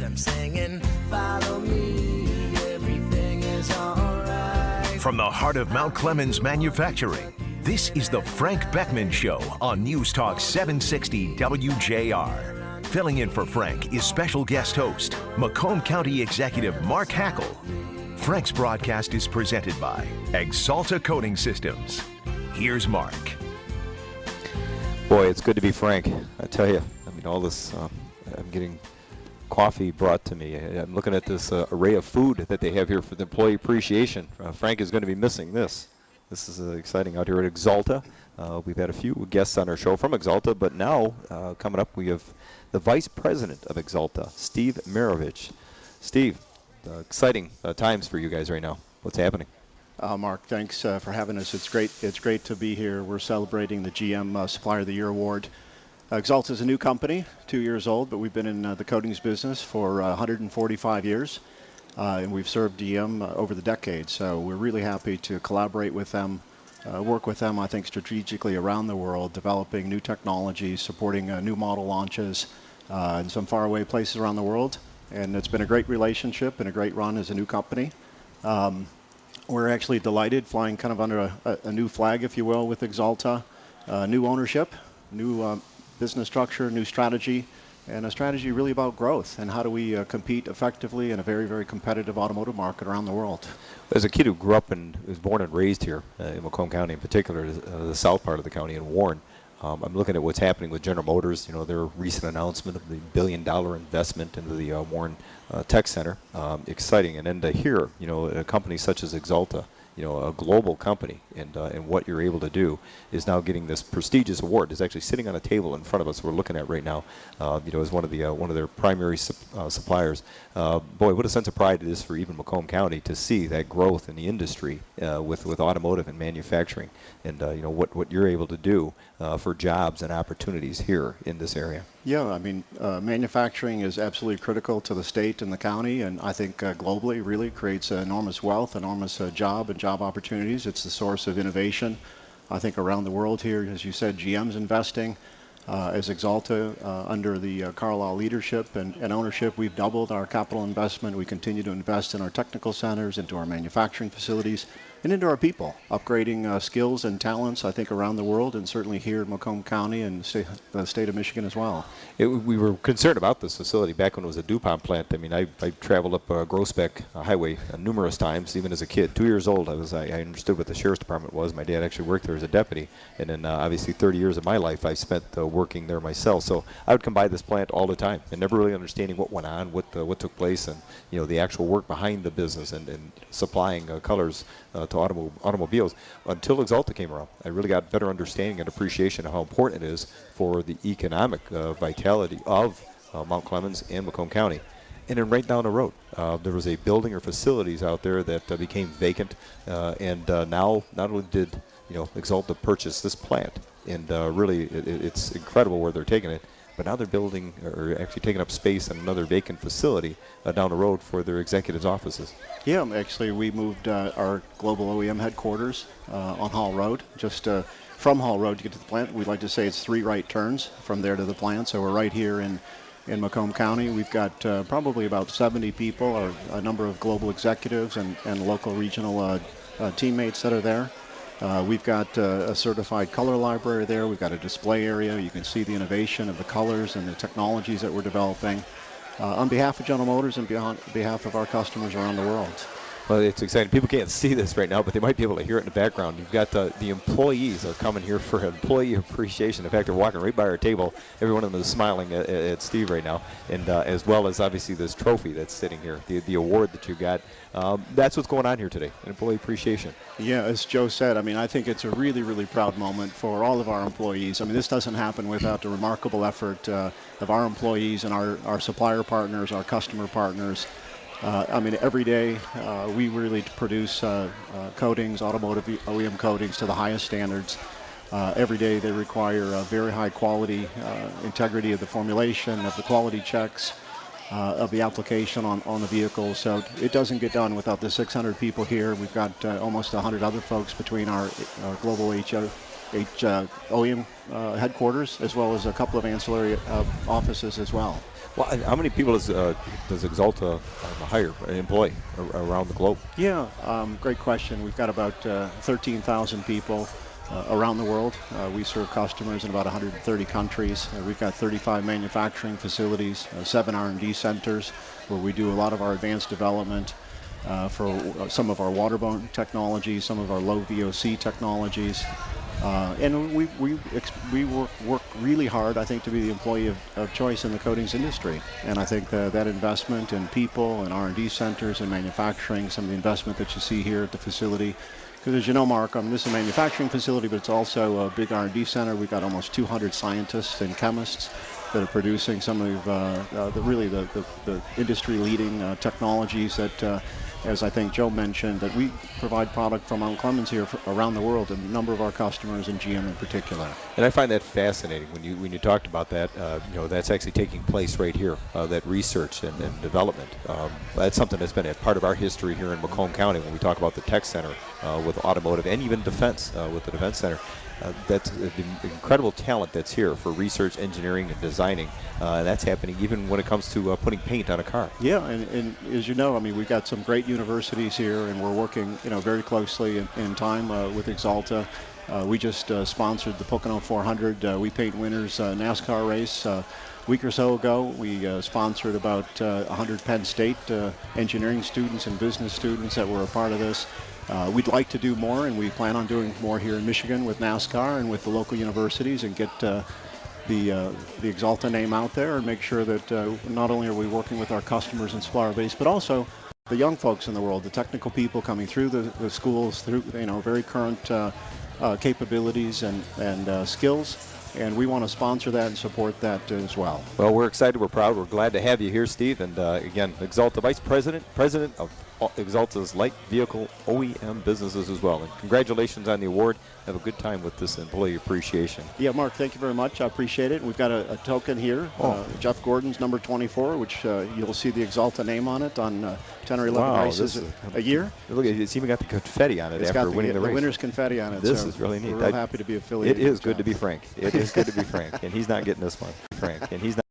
them singing, follow me, everything is alright. From the heart of Mount Clemens Manufacturing, this is the Frank Beckman Show on News Talk 760 WJR. Filling in for Frank is special guest host, Macomb County Executive Mark Hackle. Frank's broadcast is presented by Axalta Coating Systems. Here's Mark. Boy, it's good to be Frank. I tell you, all this, I'm getting coffee brought to me. I'm looking at this array of food that they have here for the employee appreciation. Frank is going to be missing this. This is exciting out here at Axalta. We've had a few guests on our show from Axalta, but now coming up we have the Vice President of Axalta, Steve Markevich. Steve, exciting times for you guys right now. What's happening? Mark, thanks for having us. It's great to be here. We're celebrating the GM Supplier of the Year Award. Axalta is a new company, 2 years old, but we've been in the coatings business for 145 years, and we've served GM over the decades. So we're really happy to collaborate with them, work with them, I think, strategically around the world, developing new technologies, supporting new model launches in some faraway places around the world. And it's been a great relationship and a great run as a new company. We're actually delighted, flying kind of under a new flag, if you will, with Axalta. New ownership, new business structure, new strategy, and a strategy really about growth and how do we compete effectively in a very, very competitive automotive market around the world. As a kid who grew up and was born and raised here in Macomb County, in particular, the south part of the county in Warren, I'm looking at what's happening with General Motors, their recent announcement of the $1 billion investment into the Warren Tech Center. Exciting. And then to hear, a company such as Axalta, a global company, and what you're able to do is now getting this prestigious award. It's actually sitting on a table in front of us we're looking at right now, as one of their primary suppliers. Boy, what a sense of pride it is for even Macomb County to see that growth in the industry with automotive and manufacturing, and what you're able to do for jobs and opportunities here in this area. Yeah, manufacturing is absolutely critical to the state and the county, and I think globally really creates enormous wealth, enormous job opportunities. It's the source of innovation, I think, around the world here. As you said, GM's investing. As Axalta, under the Carlisle leadership and ownership, we've doubled our capital investment. We continue to invest in our technical centers, into our manufacturing facilities, and into our people, upgrading skills and talents, I think, around the world, and certainly here in Macomb County and the state of Michigan as well. We were concerned about this facility back when it was a DuPont plant. I traveled up Groesbeck Highway numerous times, even as a kid. 2 years old, I understood what the sheriff's department was. My dad actually worked there as a deputy, and then obviously 30 years of my life I spent working there myself. So I would come by this plant all the time and never really understanding what went on, what took place, and the actual work behind the business and supplying colors to automobiles until Axalta came around. I really got better understanding and appreciation of how important it is for the economic vitality of Mount Clemens and Macomb County. And then right down the road, there was a building or facilities out there that became vacant, and now not only did Axalta purchase this plant, and really it's incredible where they're taking it, but now they're building or actually taking up space in another vacant facility down the road for their executives' offices. Yeah, actually we moved our global OEM headquarters on Hall Road, just from Hall Road to get to the plant. We'd like to say it's 3 right turns from there to the plant, so we're right here in Macomb County. We've got probably about 70 people, or a number of global executives and local regional teammates that are there. We've got a certified color library there. We've got a display area. You can see the innovation of the colors and the technologies that we're developing on behalf of General Motors and on behalf of our customers around the world. Well, it's exciting. People can't see this right now, but they might be able to hear it in the background. You've got the employees are coming here for employee appreciation. In fact, they're walking right by our table. Every one of them is smiling at Steve right now, and as well as obviously this trophy that's sitting here, the award that you got. That's what's going on here today, an employee appreciation. Yeah, as Joe said, I think it's a really, really proud moment for all of our employees. This doesn't happen without the remarkable effort of our employees and our supplier partners, our customer partners. Every day we really produce coatings, automotive OEM coatings to the highest standards. Every day they require very high quality, integrity of the formulation, of the quality checks, of the application on the vehicle. So it doesn't get done without the 600 people here. We've got almost 100 other folks between our global OEM headquarters, as well as a couple of ancillary offices as well. Well, and how many people does Axalta hire, employ around the globe? Yeah, great question. We've got about 13,000 people around the world. We serve customers in about 130 countries. We've got 35 manufacturing facilities, 7 R&D centers where we do a lot of our advanced development for some of our waterborne technologies, some of our low VOC technologies. And we work really hard, I think, to be the employee of choice in the coatings industry. And I think that investment in people and R&D centers and manufacturing, some of the investment that you see here at the facility, because as you know, Mark, this is a manufacturing facility, but it's also a big R&D center. We've got almost 200 scientists and chemists that are producing some of the industry-leading technologies that, as I think Joe mentioned, that we provide product from Mount Clemens here around the world, and a number of our customers, and GM in particular. And I find that fascinating when you talked about that. That's actually taking place right here. That research and development. That's something that's been a part of our history here in Macomb County when we talk about the tech center with automotive and even defense with the defense center. That's the incredible talent that's here for research, engineering, and designing. That's happening even when it comes to putting paint on a car. Yeah, and as you know, we've got some great universities here, and we're working, very closely in time with Axalta. We just sponsored the Pocono 400 We Paint Winners NASCAR race. A week or so ago, we sponsored about 100 Penn State engineering students and business students that were a part of this. We'd like to do more, and we plan on doing more here in Michigan with NASCAR and with the local universities, and get the Axalta name out there, and make sure that not only are we working with our customers and supplier base, but also the young folks in the world, the technical people coming through the schools, through very current capabilities and skills. And we want to sponsor that and support that as well. Well, we're excited, we're proud, we're glad to have you here, Steve. And again, Axalta Vice President of Axalta's light vehicle OEM businesses as well. And congratulations on the award. Have a good time with this employee appreciation. Yeah, Mark, thank you very much. I appreciate it. We've got a token here, Jeff Gordon's number 24, which you'll see the Axalta name on it on 10 or 11 races a year. Look, it's even got the confetti on it after winning the race. The winner's confetti on it. This is really neat. We're real happy to be affiliated. It is good to be Frank. It is good to be Frank. And he's not getting this one, Frank. And he's not